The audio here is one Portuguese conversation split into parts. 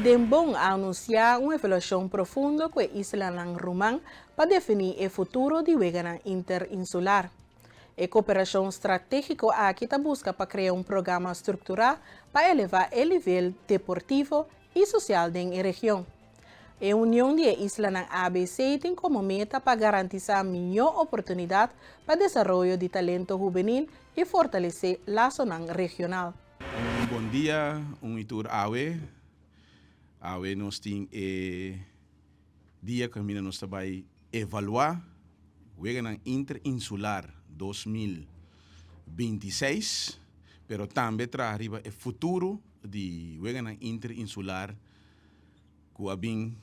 Dembong anuncia uma avaliação profunda com a isla ng Rumang para definir o futuro de Weganang Interinsular. A cooperação estratégica aqui busca para criar um programa estruturado para elevar o nível deportivo e social da região. A união de isla ng ABC tem como meta para garantir a melhor oportunidade para o desenvolvimento de talento juvenil e fortalecer a zona regional. Bom dia, itur Awe. Awe nós tem dia que nós vai evaluar o Weganang Interinsular 2026, pero também traz o futuro de Weganang Interinsular que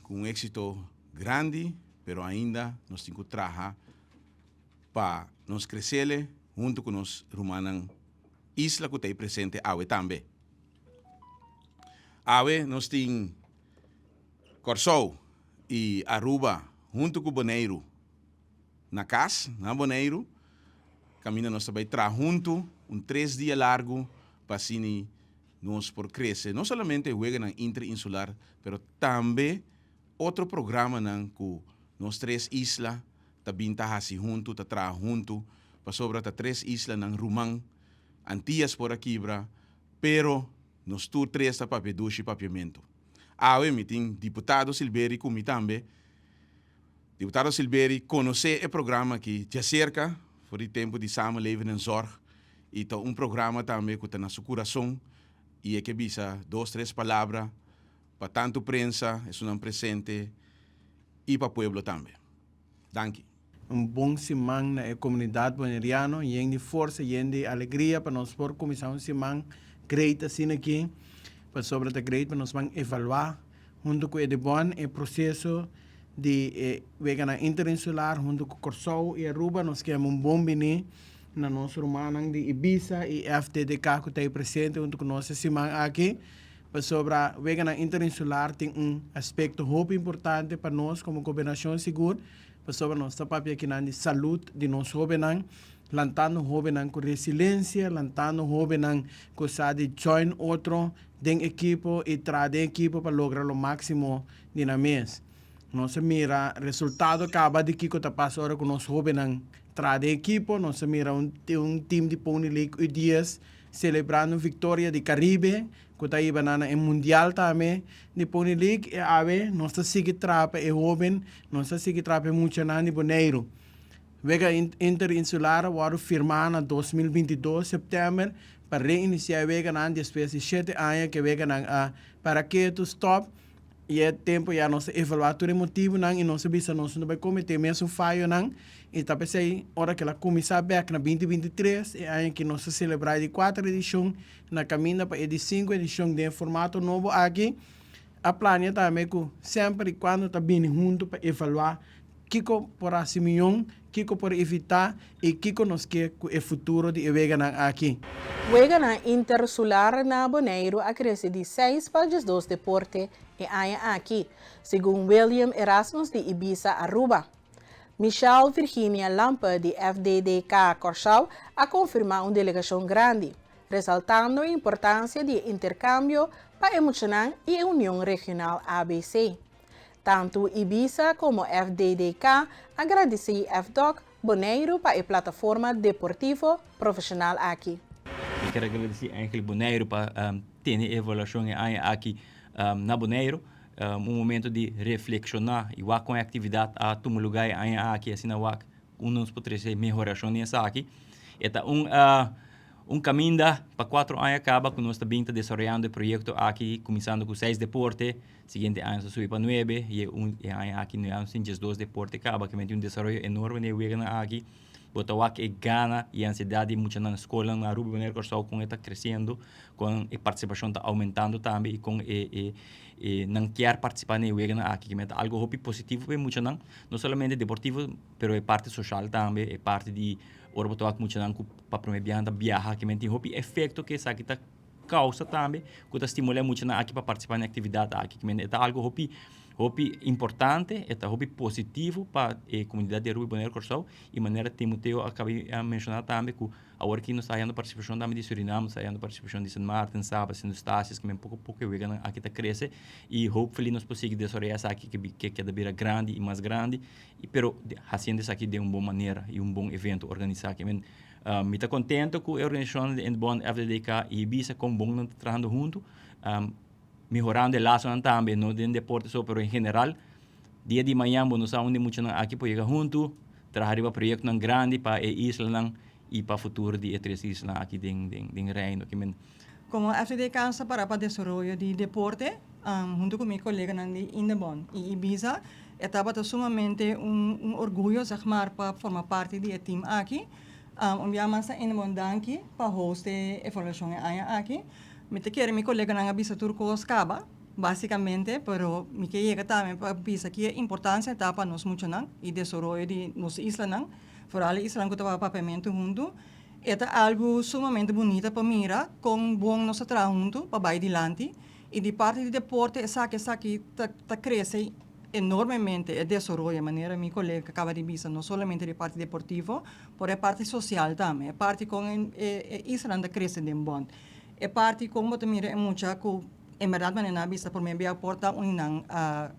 com êxito grande, pero ainda nós temos que trabalhar para nós crescer junto com nós rumanang isla que está presente Awe também. Awe nós temos Corsou e Aruba junto com Bonaire na casa, na Bonaire, caminho nós vai trabalhar junto 3 dias largo para assim nós por crescer, não somente o Weganang Interinsular, pero também outro programa que nós 3 islas também tá assim junto, tá trabalhar junto, para sobre 3 islas ng Rumang, Antillas por aqui, pero nós tu 3 tá para peduche papiamento. Awe tem deputado Silveri comigo também. Deputado Silveri conhece o programa que já cerca por o tempo de samenleving en zorg. E tá programa também que está na seu coração e é que bisa 2, 3 palavras para tanto prensa, é um presente e para o povo também. Danke. Bom semana na comunidade boneriana e de força e de alegria para nós por comissão semana great assim aqui para sobre a great para nós vamos evaluar junto com o bom o processo de Weganang Interinsular junto com Corsou e Aruba nós queremos bom bem na nossa Rumanang de Ibiza e FDDK que está presente junto com nós semana aqui para sobre a Weganang Interinsular tem aspecto muito importante para nós como governação segura para sobre nossa papel aqui na saúde de nós jovens lantando jovens com resiliência lantando jovens com sabe join outro den equipo e trazer equipo para lograr o máximo de na mês. Nós mira resultado acaba de que está passando com nós jovens trazer equipo, nós mira time de Pony League e dias celebrando vitória de Caribe, que está aí banana em mundial também de Pony League e ave nós sigue trapa e jovem, nós sigue trapa muito na de Bonaire. Vega Interinsular waru firmar na 2022 setembro para reiniciar Vega na depois de 7 anos que Vega na para que tu stop e é tempo já nós evaluar todo motivo não e nós bisa nós não vai cometer mesmo falho não e tá pensei hora que ela começar back na 2023 é ano que nós celebrar de 4 edição na caminho para de 5 edição de formato novo aqui a plano também que sempre quando tá bem junto para evaluar Kiko por assimilar, Kiko por evitar e Kiko nos quer o futuro de Weganang aqui. Weganang Interinsular na Bonaire cresce de 6 para 2 deportes e aia aqui, segundo William Erasmus de Ibiza Aruba. Michelle Virginia Lampa de FDDK Corsau a confirmar delegação grande, ressaltando a importância de intercâmbio para emocionar e a União Regional ABC. Tanto Ibiza como FDDK agradecem FDOC Bonaire para a plataforma deportiva profissional aqui. Eu quero agradecer a Bonaire para ter a evaluação aqui na Bonaire, momento de reflexionar e com a atividade a tomar lugar aqui assim na WAC, nos pode ser melhoração nessa aqui. Caminho para 4 anos acaba com nós também desenvolvendo o projeto aqui, começando com 6 deportes, seguinte ano se sube para 9 e ano aqui no ano 2 deportes acaba, que tem desenvolvimento enorme aqui. Botou aqui Gana e a ansiedade muito na escola, na Aruba, Bonaire, Corsau, com está crescendo, com a participação está aumentando também e com não quer participar na Weganang aqui, que é algo positivo para muito não somente deportivo, mas é parte social também, é parte de ora botou aqui muito não para promover a viagem, que tem efeito que essa aqui está causa também, que está estimulando muito aqui para participar na atividade aqui, que é algo Hopi importante, está hopi positivo para a comunidade de Aruba e Bonaire Corsau, e maneira Timoteo acabei de mencionar também que agora que nós está tendo participação também de Suriname, está tendo participação de São Martin, Saba, São Eustácios, que pouco a pouco aqui está crescendo, e hopefully nós conseguimos desenvolver essa aqui que cada vez grande e mais grande, e pero fazendo isso aqui de uma boa maneira e um bom evento organizado. Me está contente com a organização de Bond FDDK e Ibiza com bom não trabalhando junto, melhorando o laço também, não de deporte só, pero em geral, dia de manhã, nós estamos muito aqui para chegar junto, trabalhar para projeto grande para a isla e para o futuro de três islas aqui em Reino. Como FDDK está para o desenvolvimento de deporte, junto com meu colega de Indebon e Ibiza, estava sumamente orgulho, para formar parte do time aqui. Enviamos a Indebon danke para host a formação aqui. Me te quero meu colega na Ibiza Turco Scaba, basicamente, pero me que llega também para Ibiza que a importância está para nós muito não e desenvolvimento de nossa isla não, por ali isla que estava papamento junto. É algo sumamente bonito para mirar, com bom nosso trabalho junto, para vai adiante. E de parte do deporte, essa que cresce enormemente e desenvolve de maneira, meu colega acaba de dizer, não somente de parte deportiva, mas a parte social também. A parte com a Islândia cresce de bom. A parte como te mira muito, em verdade, na vista por mim, aporta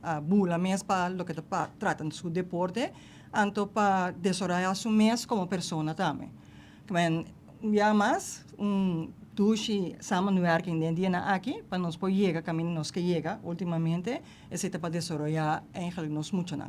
a bula mesmo para o que trata do deporte, tanto para desenvolver su mês como pessoa também. Men ja mas dushi samenwerking den die na aqui para nós poder chegar caminho nós que chega ultimamente esse para desarrollar eigenlijk nós muito não.